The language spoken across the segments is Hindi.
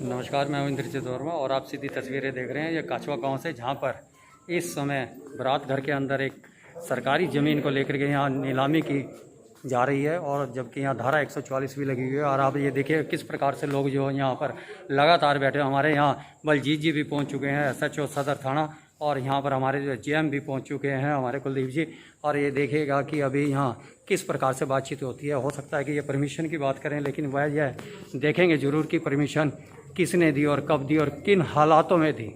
नमस्कार, मैं हूं इंद्रजीत वर्मा और आप सीधी तस्वीरें देख रहे हैं ये काछवा गांव से, जहां पर इस समय बारात घर के अंदर एक सरकारी ज़मीन को लेकर के यहाँ नीलामी की जा रही है और जबकि यहाँ धारा 144 भी लगी हुई है। और आप ये देखिए किस प्रकार से लोग जो यहाँ पर लगातार बैठे। हमारे यहाँ बलजीत जी भी पहुँच चुके हैं, SHO सदर थाना, और यहाँ पर हमारे जो GM भी पहुँच चुके हैं, हमारे कुलदीप जी। और ये देखिएगा कि अभी यहाँ किस प्रकार से बातचीत होती है। हो सकता है कि ये परमिशन की बात करें, लेकिन वह यह देखेंगे ज़रूर कि परमिशन किसने दी और कब दी और किन हालातों में दी।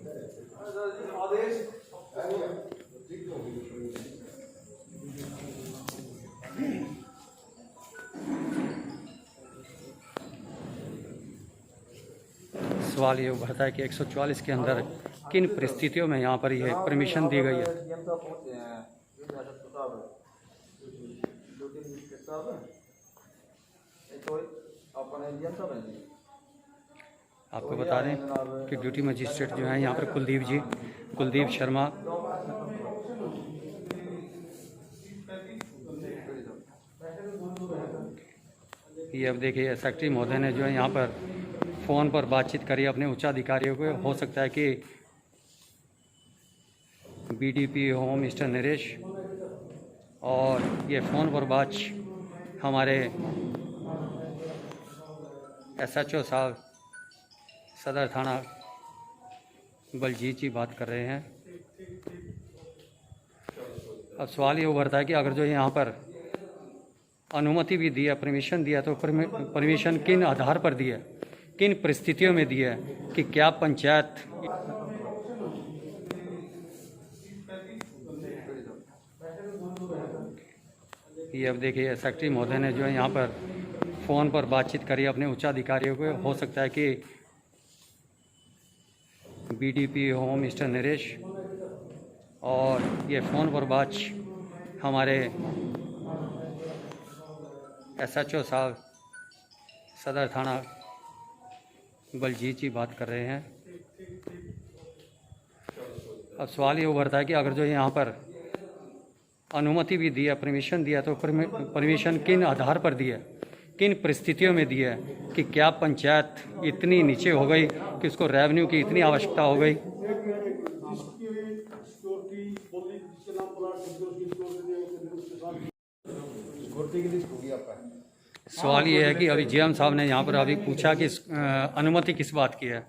सवाल ये उभरता है कि 144 के अंदर किन परिस्थितियों में यहाँ पर यह परमिशन दी गई है। आपको बता दें कि ड्यूटी मजिस्ट्रेट जो है यहाँ पर कुलदीप शर्मा, ये अब देखिए सेक्रेटरी महोदय ने जो है यहाँ पर फ़ोन पर बातचीत करी अपने उच्चाधिकारियों को। हो सकता है कि BDP होम मिस्टर नरेश, और ये फ़ोन पर बात हमारे SHO साहब सदर थाना बलजीत जी बात कर रहे हैं। अब सवाल ये उभरता है कि अगर जो यहाँ पर अनुमति भी दी है, परमिशन दिया, तो परमिशन किन आधार पर दी है, किन परिस्थितियों में दी है, कि क्या पंचायत ये अब देखिए सेक्रेटरी महोदय ने जो है यहाँ पर फ़ोन पर बातचीत करी अपने उच्चाधिकारियों को। हो सकता है कि BDP होम मिस्टर नरेश, और ये फ़ोन पर बात हमारे SHO साहब सदर थाना बलजीत जी बात कर रहे हैं। अब सवाल ये उभरता है कि अगर जो यहाँ पर अनुमति भी दी है, परमिशन दिया, तो परमिशन किन आधार पर दी है, किन परिस्थितियों में दी है, कि क्या पंचायत इतनी नीचे हो गई कि उसको रेवेन्यू की इतनी आवश्यकता हो गई। सवाल ये है कि अभी GM साहब ने यहाँ पर अभी पूछा कि अनुमति किस बात की है,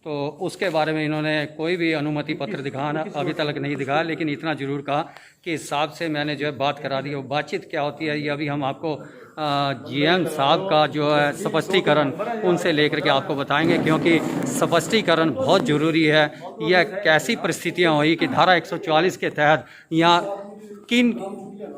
तो उसके बारे में इन्होंने कोई भी अनुमति पत्र दिखाना अभी तक नहीं दिखाया, लेकिन इतना ज़रूर कहा कि इस साहब से मैंने जो है बात करा दी। वो बातचीत क्या होती है ये अभी हम आपको GM साहब का जो है स्पष्टीकरण उनसे लेकर के आपको बताएंगे, क्योंकि स्पष्टीकरण बहुत ज़रूरी है। यह कैसी परिस्थितियाँ हुई कि धारा 144 के तहत यहाँ किन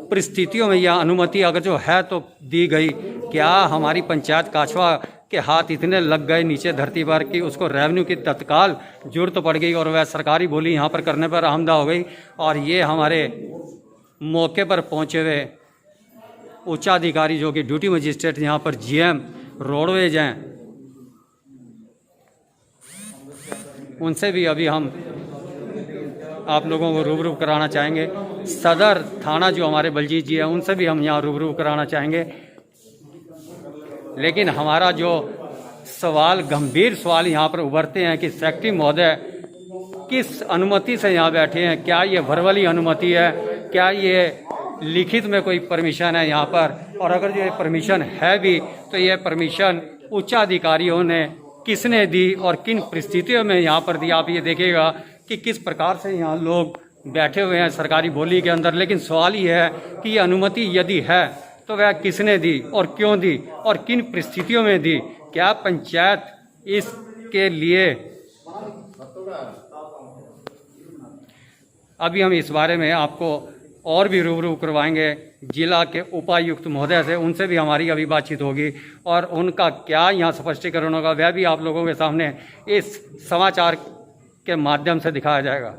परिस्थितियों में यह अनुमति अगर जो है तो दी गई। क्या हमारी पंचायत काछवा के हाथ इतने लग गए नीचे धरती पर कि उसको रेवेन्यू की तत्काल जरूरत पड़ गई और वह सरकारी बोली यहाँ पर करने पर आमदा हो गई। और ये हमारे मौके पर पहुँचे हुए उच्चाधिकारी जो कि ड्यूटी मजिस्ट्रेट यहाँ पर GM रोडवेज हैं, उनसे भी अभी हम आप लोगों को रूबरू कराना चाहेंगे। सदर थाना जो हमारे बलजीत जी हैं उनसे भी हम यहाँ रूबरू कराना चाहेंगे। लेकिन हमारा जो सवाल, गंभीर सवाल यहाँ पर उभरते हैं कि सेक्रेटरी महोदय किस अनुमति से यहाँ बैठे हैं। क्या ये वर्बली अनुमति है, क्या ये लिखित में कोई परमिशन है यहाँ पर, और अगर ये परमिशन है भी तो ये परमिशन उच्चाधिकारियों ने किसने दी और किन परिस्थितियों में यहाँ पर दी। आप ये देखिएगा कि किस प्रकार से यहाँ लोग बैठे हुए हैं सरकारी बोली के अंदर। लेकिन सवाल ये है कि ये अनुमति यदि है तो वह किसने दी और क्यों दी और किन परिस्थितियों में दी। क्या पंचायत इसके लिए, अभी हम इस बारे में आपको और भी रूबरू करवाएंगे जिला के उपायुक्त महोदय से, उनसे भी हमारी अभी बातचीत होगी और उनका क्या यहाँ स्पष्टीकरण होगा वह भी आप लोगों के सामने इस समाचार के माध्यम से दिखाया जाएगा।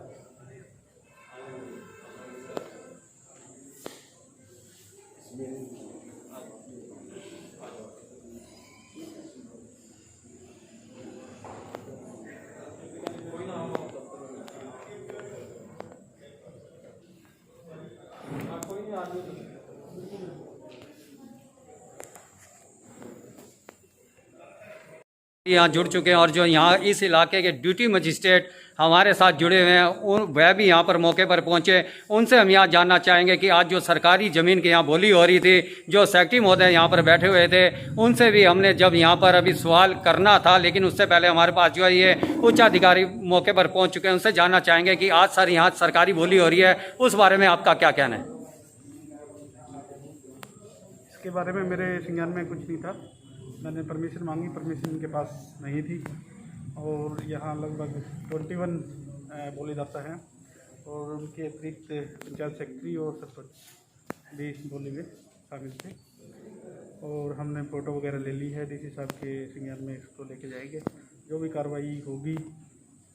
यहाँ जुड़ चुके हैं और जो यहाँ इस इलाके के ड्यूटी मजिस्ट्रेट हमारे साथ जुड़े हुए हैं वह भी यहाँ पर मौके पर पहुँचे। उनसे हम यहाँ जानना चाहेंगे कि आज जो सरकारी ज़मीन की यहाँ बोली हो रही थी, जो सेक्रेटरी महोदय यहाँ पर बैठे हुए थे, उनसे भी हमने जब यहाँ पर अभी सवाल करना था, लेकिन उससे पहले हमारे पास जो है ये उच्च अधिकारी मौके पर पहुँच चुके हैं। उनसे जानना चाहेंगे कि आज सर यहाँ सरकारी बोली हो रही है, उस बारे में आपका क्या कहना है? इसके बारे में मेरे संज्ञान में कुछ नहीं था। मैंने परमिशन मांगी, परमिशन इनके पास नहीं थी और यहाँ लगभग 21 बोलीदाता हैं और उनके अतिरिक्त पंचायत सेक्रेटरी और सरपंच भी बोली में शामिल थे और हमने फ़ोटो वगैरह ले ली है। डीसी साहब के संज्ञान में इसको लेके जाएंगे। जो भी कार्रवाई होगी,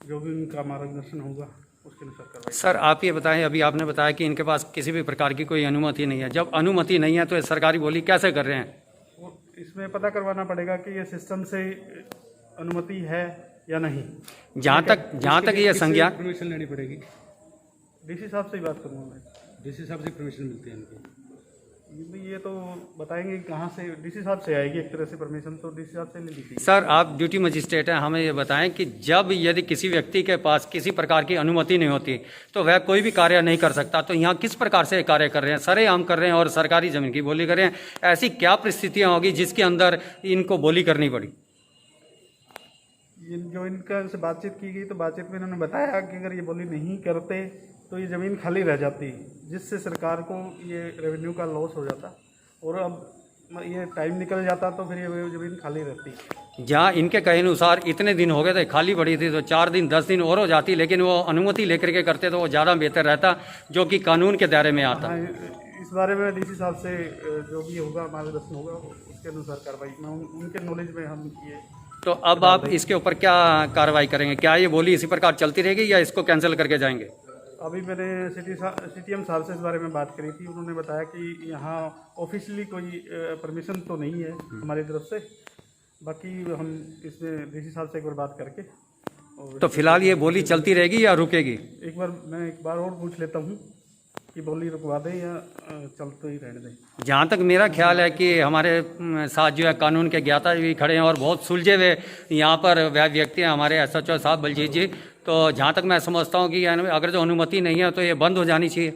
जो भी उनका मार्गदर्शन होगा, उसके अनुसार कार्रवाई। सर आप ये बताएं, अभी आपने बताया कि इनके पास किसी भी प्रकार की कोई अनुमति नहीं है। जब अनुमति नहीं है तो ये सरकारी बोली कैसे कर रहे हैं? वो इसमें पता करवाना पड़ेगा कि ये सिस्टम से अनुमति है या नहीं। जहाँ तक ये संज्ञान परमिशन लेनी पड़ेगी। डीसी साहब से ही बात करूँगा मैं। डीसी साहब से परमिशन मिलती है इनकी। ये तो बताएंगे कहाँ से। डीसी साहब से आएगी एक तरह से परमिशन, तो डीसी साहब से ले लीजिए। सर आप ड्यूटी मजिस्ट्रेट हैं, हमें ये बताएं कि जब यदि किसी व्यक्ति के पास किसी प्रकार की अनुमति नहीं होती तो वह कोई भी कार्य नहीं कर सकता, तो यहाँ किस प्रकार से कार्य कर रहे हैं? सरेआम कर रहे हैं और सरकारी ज़मीन की बोली कर रहे हैं। ऐसी क्या परिस्थितियाँ होगी जिसके अंदर इनको बोली करनी पड़ी? जो इनका से बातचीत की गई तो बातचीत में इन्होंने बताया कि अगर ये बोली नहीं करते तो ये ज़मीन खाली रह जाती, जिससे सरकार को ये रेवेन्यू का लॉस हो जाता और अब ये टाइम निकल जाता तो फिर ये ज़मीन खाली रहती। जहाँ इनके कहे अनुसार इतने दिन हो गए थे, खाली पड़ी थी, तो 4 दिन 10 दिन और हो जाती, लेकिन वो अनुमति लेकर के करते तो वो ज़्यादा बेहतर रहता, जो कि कानून के दायरे में आता। हाँ, इस बारे में डीसी साहब से जो भी होगा मार्गदर्शन होगा उसके अनुसार कार्रवाई में उनके नॉलेज में हम ये। तो अब आप इसके ऊपर क्या कार्रवाई करेंगे? क्या ये बोली इसी प्रकार चलती रहेगी या इसको कैंसिल करके जाएंगे? अभी मैंने CTM साहब से इस बारे में बात करी थी। उन्होंने बताया कि यहाँ ऑफिशियली कोई परमिशन तो नहीं है हमारी तरफ से। बाकी हम इसमें डीसी साहब से एक बार बात करके और तो फिलहाल ये बोली चलती रहेगी या रुकेगी? मैं एक बार और पूछ लेता हूँ कि बोली रुकवा दें या चलते ही रहने दें। जहाँ तक मेरा ख्याल है कि हमारे साथ जो है कानून के ज्ञाता भी खड़े हैं और बहुत सुलझे हुए यहाँ पर वह व्यक्ति हैं, हमारे SHO साहब बलजीत जी। तो जहाँ तक मैं समझता हूँ कि अगर जो अनुमति नहीं है तो ये बंद हो जानी चाहिए।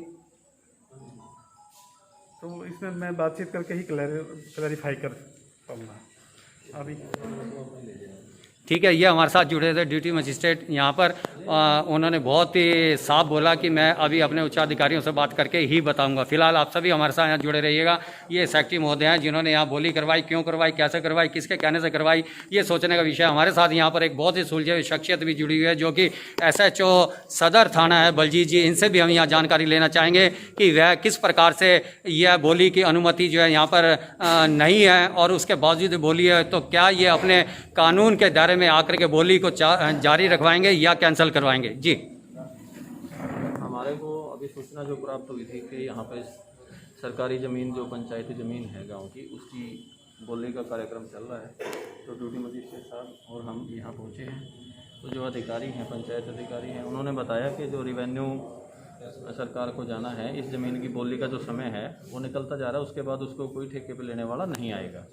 तो इसमें मैं बातचीत करके ही क्लैरिफाई कर पाऊँगा अभी। ठीक है, ये हमारे साथ जुड़े थे ड्यूटी मजिस्ट्रेट यहाँ पर। उन्होंने बहुत ही साफ बोला कि मैं अभी अपने उच्चाधिकारियों से बात करके ही बताऊंगा। फिलहाल आप सभी हमारे साथ यहाँ जुड़े रहिएगा। ये सेक्रेटरी महोदय हैं जिन्होंने यहाँ बोली करवाई, क्यों करवाई, कैसे करवाई, किसके कहने से करवाई, ये सोचने का विषय। हमारे साथ यहाँ पर एक बहुत ही सुलझे हुई शख्सियत भी जुड़ी हुई है जो कि SHO सदर थाना है बलजीत जी। इनसे भी हम यहाँ जानकारी लेना चाहेंगे कि वह किस प्रकार से यह बोली की अनुमति जो है यहाँ पर नहीं है और उसके बावजूद बोली है, तो क्या ये अपने कानून के दायरे में आकर के बोली को जारी रखवाएंगे या कैंसिल करवाएंगे? जी, हमारे को अभी सूचना जो प्राप्त हुई थी कि यहाँ पे सरकारी ज़मीन जो पंचायती ज़मीन है गांव की, उसकी बोली का कार्यक्रम चल रहा है। तो ड्यूटी मजिस्ट्रेट साहब और हम यहाँ पहुँचे हैं। तो जो अधिकारी हैं, पंचायत अधिकारी हैं, उन्होंने बताया कि जो रिवेन्यू सरकार को जाना है, इस ज़मीन की बोली का जो समय है वो निकलता जा रहा है। उसके बाद उसको कोई ठेके पे लेने वाला नहीं आएगा।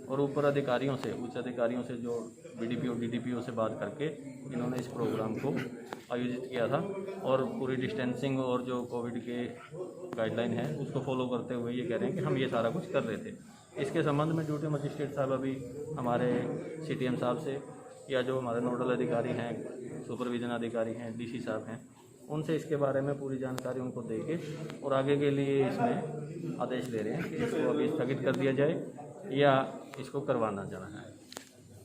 और ऊपर अधिकारियों से, उच्च अधिकारियों से, जो BDPO DDPO से बात करके इन्होंने इस प्रोग्राम को आयोजित किया था और पूरी डिस्टेंसिंग और जो कोविड के गाइडलाइन है उसको फॉलो करते हुए ये कह रहे हैं कि हम ये सारा कुछ कर रहे थे। इसके संबंध में ड्यूटी मजिस्ट्रेट साहब अभी हमारे CTM साहब से या जो हमारे नोडल अधिकारी हैं, सुपरविजन अधिकारी हैं, DC साहब हैं, उनसे इसके बारे में पूरी जानकारी उनको देके और आगे के लिए इसमें आदेश दे रहे हैं कि इसको अभी स्थगित कर दिया जाए या इसको करवाना जाना है।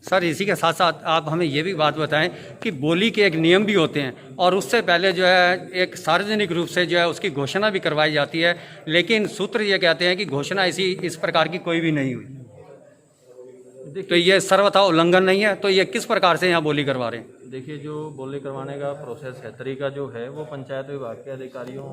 सर इसी के साथ साथ आप हमें ये भी बात बताएं कि बोली के एक नियम भी होते हैं और उससे पहले जो है एक सार्वजनिक रूप से जो है उसकी घोषणा भी करवाई जाती है, लेकिन सूत्र ये कहते हैं कि घोषणा इस प्रकार की कोई भी नहीं हुई। तो ये सर्वथा उल्लंघन नहीं है, तो ये किस प्रकार से यहाँ बोली करवा रहे हैं? देखिए, जो बोली करवाने का प्रोसेस है, तरीका जो है वो पंचायत विभाग के अधिकारियों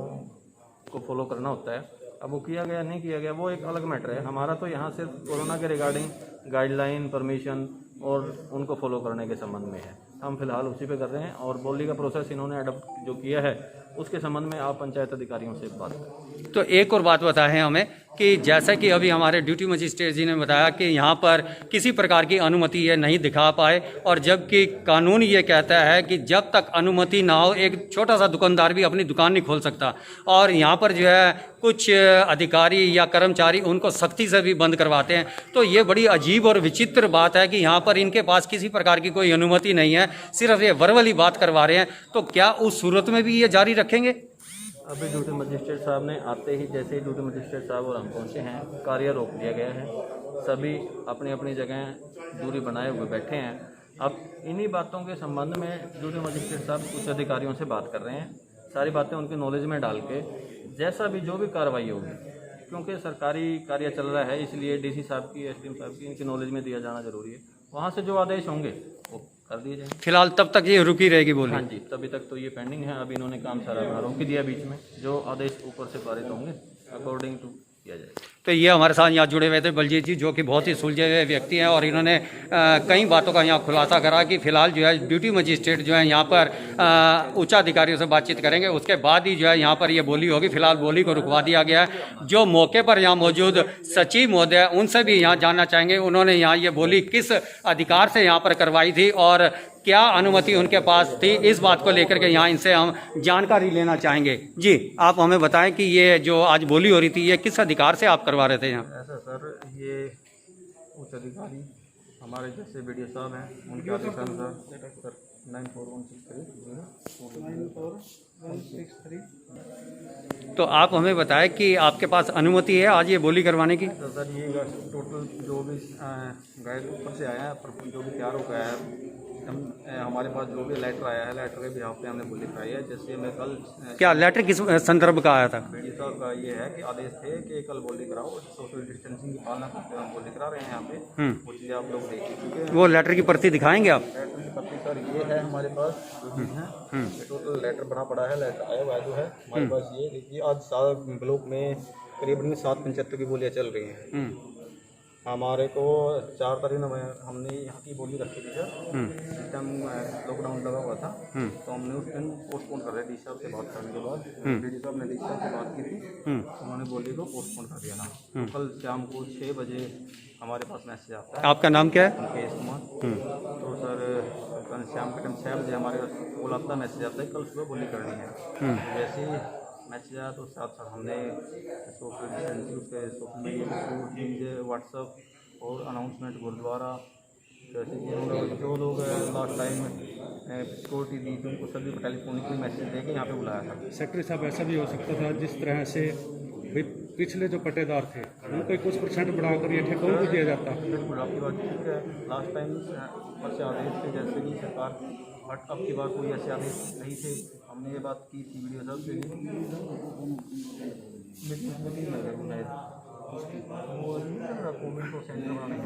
को फॉलो करना होता है। अब वो किया गया नहीं किया गया वो एक अलग मैटर है। हमारा तो यहाँ सिर्फ कोरोना के रिगार्डिंग गाइडलाइन, परमिशन और उनको फॉलो करने के संबंध में है। हम फिलहाल उसी पे कर रहे हैं और बोली का प्रोसेस इन्होंने अडॉप्ट जो किया है उसके संबंध में आप पंचायत अधिकारियों से बात करें। तो एक और बात बताएं हमें कि जैसा कि अभी हमारे ड्यूटी मजिस्ट्रेट जी ने बताया कि यहाँ पर किसी प्रकार की अनुमति ये नहीं दिखा पाए, और जबकि कानून ये कहता है कि जब तक अनुमति ना हो एक छोटा सा दुकानदार भी अपनी दुकान नहीं खोल सकता, और यहाँ पर जो है कुछ अधिकारी या कर्मचारी उनको सख्ती से भी बंद करवाते हैं। तो ये बड़ी अजीब और विचित्र बात है कि यहाँ पर इनके पास किसी प्रकार की कोई अनुमति नहीं है, सिर्फ ये वर्बली बात करवा रहे हैं। तो क्या उस सूरत में भी ये जारी रखेंगे? अभी ड्यूटी मजिस्ट्रेट साहब ने आते ही, जैसे ही ड्यूटी मजिस्ट्रेट साहब और हम पहुँचे हैं, कार्य रोक दिया गया है। सभी अपनी अपनी जगह दूरी बनाए हुए बैठे हैं। अब इन्हीं बातों के संबंध में ड्यूटी मजिस्ट्रेट साहब उच्च अधिकारियों से बात कर रहे हैं, सारी बातें उनके नॉलेज में डाल के जैसा भी जो भी कार्रवाई होगी, क्योंकि सरकारी कार्य चल रहा है, इसलिए डीसी साहब की, एसडीएम साहब की, इनकी नॉलेज में दिया जाना जरूरी है। वहाँ से जो आदेश होंगे वो कर दिए जाएंगे। फिलहाल तब तक ये रुकी रहेगी बोली? हाँ जी, तभी तक तो ये पेंडिंग है। अब इन्होंने काम सारा अपना रोक दिया बीच में, जो आदेश ऊपर से पारित होंगे अकॉर्डिंग टू किया जाएगा। तो ये हमारे साथ यहाँ जुड़े हुए थे बलजीत जी, जो कि बहुत ही सुलझे हुए व्यक्ति हैं, और इन्होंने कई बातों का यहाँ खुलासा करा कि फिलहाल जो है ड्यूटी मजिस्ट्रेट जो है यहाँ पर उच्चाधिकारियों से बातचीत करेंगे, उसके बाद ही जो है यहाँ पर ये बोली होगी। फिलहाल बोली को रुकवा दिया गया है। जो मौके पर यहाँ मौजूद सचिव महोदय, उनसे भी यहाँ जानना चाहेंगे उन्होंने यहाँ ये बोली किस अधिकार से यहाँ पर करवाई थी और क्या अनुमति उनके पास थी, इस बात को लेकर के यहाँ इनसे हम जानकारी लेना चाहेंगे। जी, आप हमें बताएं कि ये जो आज बोली हो रही थी, ये किस अधिकार से आप करवा रहे थे यहाँ? ऐसा सर, ये उच्च अधिकारी हमारे जैसे बीडीओ साहब हैं, उनके आदेशानुसार सर 9416394163। तो आप हमें बताएं कि आपके पास अनुमति है आज ये बोली करवाने की? तो सर ये टोटल जो भी गाइड ऊपर से आया है, जो भी तैयार हो गया है, हमारे पास जो भी लेटर आया है, लेटर के बिहाफ पे हमने बोली कराई है। जैसे मैं कल, क्या लेटर किस संदर्भ का आया था? बीडीओ साहब का ये है कि आदेश थे कि कल बोली कराओ, सोशल डिस्टेंसिंग की पालना करते हुए हम बोली करा रहे हैं यहाँ पे, वो चीज़ें आप लोग देखिए। क्योंकि वो लेटर की प्रति दिखाएंगे आप? लेटर की प्रति सर ये है हमारे पास, जो चीज़ है टोटल लेटर बना पड़ा है, लेटर आया हुआ जो है हमारे पास। ये देखिए, आज 7 ब्लॉक में करीबन 7 पंचायतों की बोलियाँ चल रही हैं। हमारे को 4 तारीख में हमने यहाँ की बोली रखी थी सर, जिस टाइम लॉकडाउन लगा हुआ था, तो हमने उस दिन पोस्टपोन कर रहे डी साहब से बात करने के बाद। डी साहब ने डी साहब से बात की थी, उन्होंने बोली को पोस्टपोन कर दिया ना। तो कल शाम को 6 बजे हमारे पास मैसेज आता है। आपका नाम क्या है? मुकेश कुमार। तो सर कल शाम के टाइम 6 बजे हमारे पास कॉल आता, मैसेज आता है कल सुबह बोली करनी है। जैसे ही मैसेज आया तो साथ साथ हमने सोशल डिस्टेंसिंग, उसके सोशल मीडिया, व्हाट्सअप और अनाउंसमेंट गुरुद्वारा, जैसे कि जो लोग लास्ट टाइम सिक्योरिटी दी थी उनको सभी को टेलीफोनिकली मैसेज देके यहाँ पे बुलाया था। सेक्रेटरी साहब, ऐसा भी हो सकता था जिस तरह से पिछले जो पट्टेदार थे उनको कुछ % बढ़ाकर ये ठेकों को दिया जाता? बिल्कुल, आपकी बात ठीक है। लास्ट टाइम ऊपर से आदेश थे जैसे कि सरकार, बट अब की बार कोई ऐसे आदेश नहीं थे। हमने ये बात की थी वीडियो साहब से, कोविड को सेंटर बनाने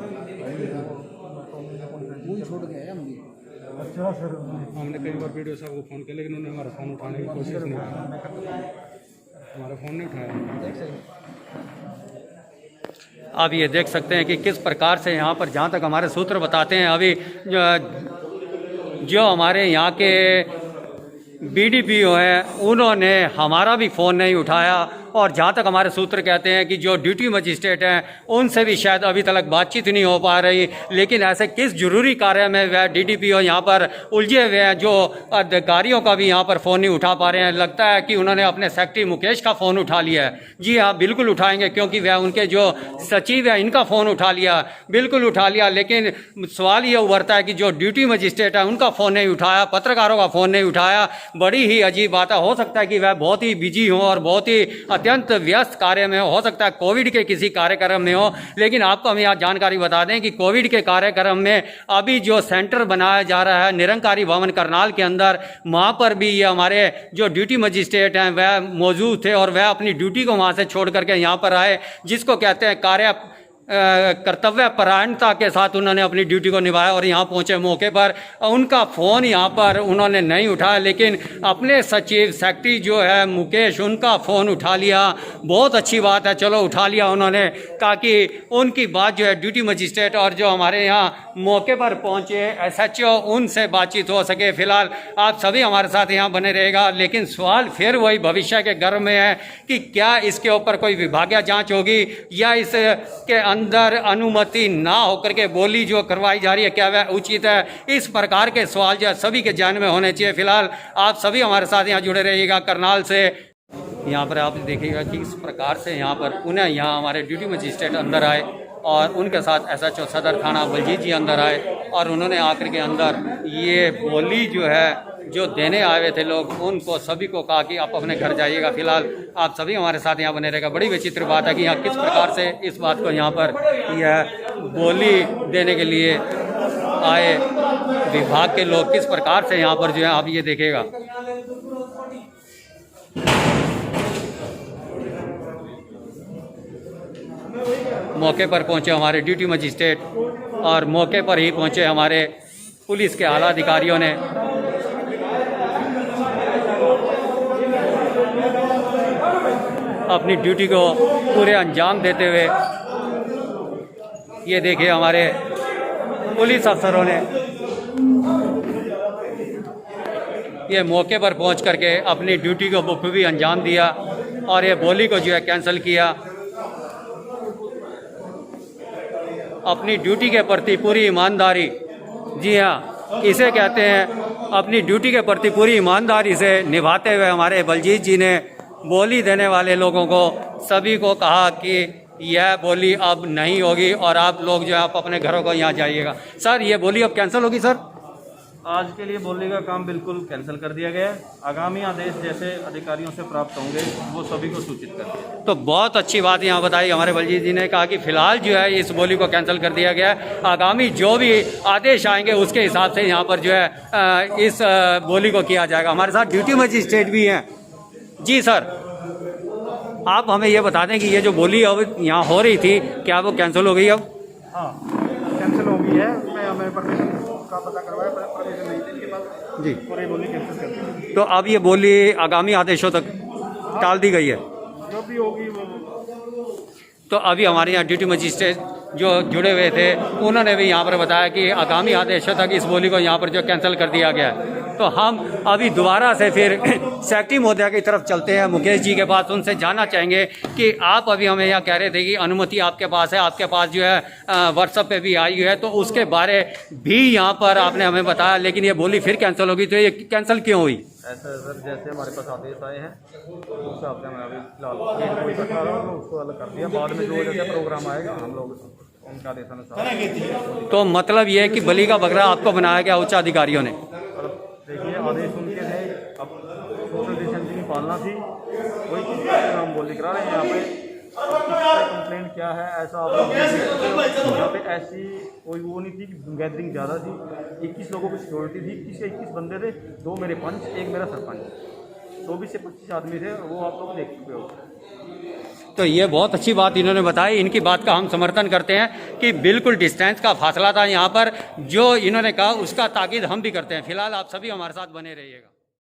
छोड़ गया है। अच्छा सर, हमने कई बार वीडियो साहब को फ़ोन किया लेकिन उन्होंने हमारा फ़ोन उठाने की कोशिश नहीं की, हमारा फ़ोन नहीं उठाया। आप ये देख सकते हैं कि किस प्रकार से यहाँ पर, जहाँ तक हमारे सूत्र बताते हैं, अभी जो हमारे यहाँ के बीडीपीओ हैं उन्होंने हमारा भी फ़ोन नहीं उठाया, और जहाँ तक हमारे सूत्र कहते हैं कि जो ड्यूटी मजिस्ट्रेट हैं उनसे भी शायद अभी तक बातचीत नहीं हो पा रही। लेकिन ऐसे किस जरूरी कार्य में वह डीडीपीओ यहाँ पर उलझे हुए हैं, जो अधिकारियों का भी यहाँ पर फ़ोन नहीं उठा पा रहे हैं। लगता है कि उन्होंने अपने सेक्रेटरी मुकेश का फ़ोन उठा लिया है। जी हाँ, बिल्कुल उठाएंगे, क्योंकि वह उनके जो सचिव है इनका फ़ोन उठा लिया, बिल्कुल उठा लिया। लेकिन सवाल ये उभरता है कि जो ड्यूटी मजिस्ट्रेट है उनका फ़ोन नहीं उठाया, पत्रकारों का फ़ोन नहीं उठाया। बड़ी ही अजीब बात है। हो सकता है कि वह बहुत ही बिजी हो और बहुत ही अत्यंत व्यस्त कार्य में हो सकता है कोविड के किसी कार्यक्रम में हो। लेकिन आपको हम यहाँ जानकारी बता दें कि कोविड के कार्यक्रम में अभी जो सेंटर बनाया जा रहा है निरंकारी भवन करनाल के अंदर, वहाँ पर भी ये हमारे जो ड्यूटी मजिस्ट्रेट हैं वह मौजूद थे, और वह अपनी ड्यूटी को वहाँ से छोड़ करके यहाँ पर आए, जिसको कहते हैं कर्तव्य परायणता के साथ उन्होंने अपनी ड्यूटी को निभाया और यहाँ पहुँचे मौके पर। उनका फ़ोन यहाँ पर उन्होंने नहीं उठाया, लेकिन अपने सचिव सेक्रेटरी जो है मुकेश, उनका फ़ोन उठा लिया। बहुत अच्छी बात है, चलो उठा लिया उन्होंने, ताकि उनकी बात जो है ड्यूटी मजिस्ट्रेट और जो हमारे यहाँ मौके पर पहुँचे SHO उनसे बातचीत हो सके। फ़िलहाल आप सभी हमारे साथ यहाँ बने रहेगा, लेकिन सवाल फिर वही भविष्य के गर्भ में है कि क्या इसके ऊपर कोई विभागीय जाँच होगी या इसके अंदर अनुमति ना होकर के बोली जो करवाई जा रही है क्या वह उचित है। इस प्रकार के सवाल जो सभी के ध्यान में होने चाहिए। फिलहाल आप सभी हमारे साथ यहाँ जुड़े रहिएगा। करनाल से यहाँ पर आप देखिएगा कि इस प्रकार से यहाँ पर पुनः यहाँ हमारे ड्यूटी मजिस्ट्रेट अंदर आए और उनके साथ SHO सदर थाना बलजीत जी अंदर आए और उन्होंने आकर के अंदर ये बोली जो है जो देने आए हुए थे लोग, उनको सभी को कहा कि आप अपने घर जाइएगा। फिलहाल आप सभी हमारे साथ यहाँ बने रहेगा। बड़ी विचित्र बात है कि यहाँ किस प्रकार से इस बात को यहाँ पर यह बोली देने के लिए आए विभाग के लोग, किस प्रकार से यहाँ पर जो है आप ये देखिएगा। मौके पर पहुँचे हमारे ड्यूटी मजिस्ट्रेट और मौके पर ही पहुँचे हमारे पुलिस के आला अधिकारियों ने। अपनी ड्यूटी को पूरे अंजाम देते हुए ये देखिए हमारे पुलिस अफसरों ने ये मौके पर पहुंच करके अपनी ड्यूटी को बखूबी अंजाम दिया और ये बोली को जो है कैंसिल किया। अपनी ड्यूटी के प्रति पूरी ईमानदारी, जी हाँ इसे कहते हैं, अपनी ड्यूटी के प्रति पूरी ईमानदारी से निभाते हुए हमारे बलजीत जी ने बोली देने वाले लोगों को सभी को कहा कि यह बोली अब नहीं होगी और आप लोग जो है आप अपने घरों को यहाँ जाइएगा। सर ये बोली अब कैंसिल होगी? सर आज के लिए बोली का काम बिल्कुल कैंसिल कर दिया गया है। आगामी आदेश जैसे अधिकारियों से प्राप्त होंगे वो सभी को सूचित कर दिया। तो बहुत अच्छी बात यहाँ बताई हमारे बलजीत जी ने, कहा कि फिलहाल जो है इस बोली को कैंसिल कर दिया गया है। आगामी जो भी आदेश आएंगे उसके हिसाब से यहाँ पर जो है इस बोली को किया जाएगा। हमारे साथ ड्यूटी मजिस्ट्रेट भी हैं। जी सर, आप हमें ये बता दें कि ये जो बोली अब यहाँ हो रही थी क्या वो कैंसिल हो गई? अब हाँ कैंसिल हो गई है। मैं हमें परमिशन का पता करवाया, परमिशन नहीं थी इनके पास जी, पूरी बोली कैंसिल कर दी। तो अब ये बोली आगामी आदेशों तक टाल दी गई है। जो भी होगी वो। तो अभी हमारे यहाँ ड्यूटी मजिस्ट्रेट जो जुड़े हुए थे उन्होंने भी यहाँ पर बताया कि आगामी आदेशों तक इस बोली को यहाँ पर जो कैंसिल कर दिया गया है। तो हम अभी दोबारा से फिर सेक्रेटरी महोदय की तरफ चलते हैं, मुकेश जी के पास। उनसे जानना चाहेंगे कि आप अभी हमें यहाँ कह रहे थे कि अनुमति आपके पास है, आपके पास जो है व्हाट्सएप पे भी आई है, तो उसके बारे भी यहाँ पर आपने हमें बताया, लेकिन ये बोली फिर कैंसिल होगी। तो ये कैंसिल क्यों हुई? ऐसा सर, जैसे हमारे पास आदेश आए हैं उस हिसाब से हमें अभी फिलहाल कोई कटवा रहा हूँ उसको अलग कर दिया। बाद में जो जैसे प्रोग्राम आएगा हम लोग उनका आदेश अनुसार। तो मतलब ये है कि बलि का बकरा आपको बनाया गया उच्च अधिकारियों ने? देखिए आदेश उनके थे, अब सोशल डिस्टेंसिंग की पालना थी, वही चीज़ हम बोली करा रहे हैं। यहाँ पे कंप्लेंट क्या है ऐसा आप लोग यहाँ पे ऐसी कोई वो नहीं थी कि गैदरिंग ज़्यादा थी। 21 लोगों की सिक्योरिटी थी, 21 बंदे थे, 2 मेरे पंच, 1 मेरा सरपंच, 24 से 25 आदमी थे। वो आप लोग देख चुके हो। तो ये बहुत अच्छी बात इन्होंने बताई। इनकी बात का हम समर्थन करते हैं कि बिल्कुल डिस्टेंस का फासला था यहाँ पर, जो इन्होंने कहा उसका ताकीद हम भी करते हैं। फिलहाल आप सभी हमारे साथ बने रहिएगा।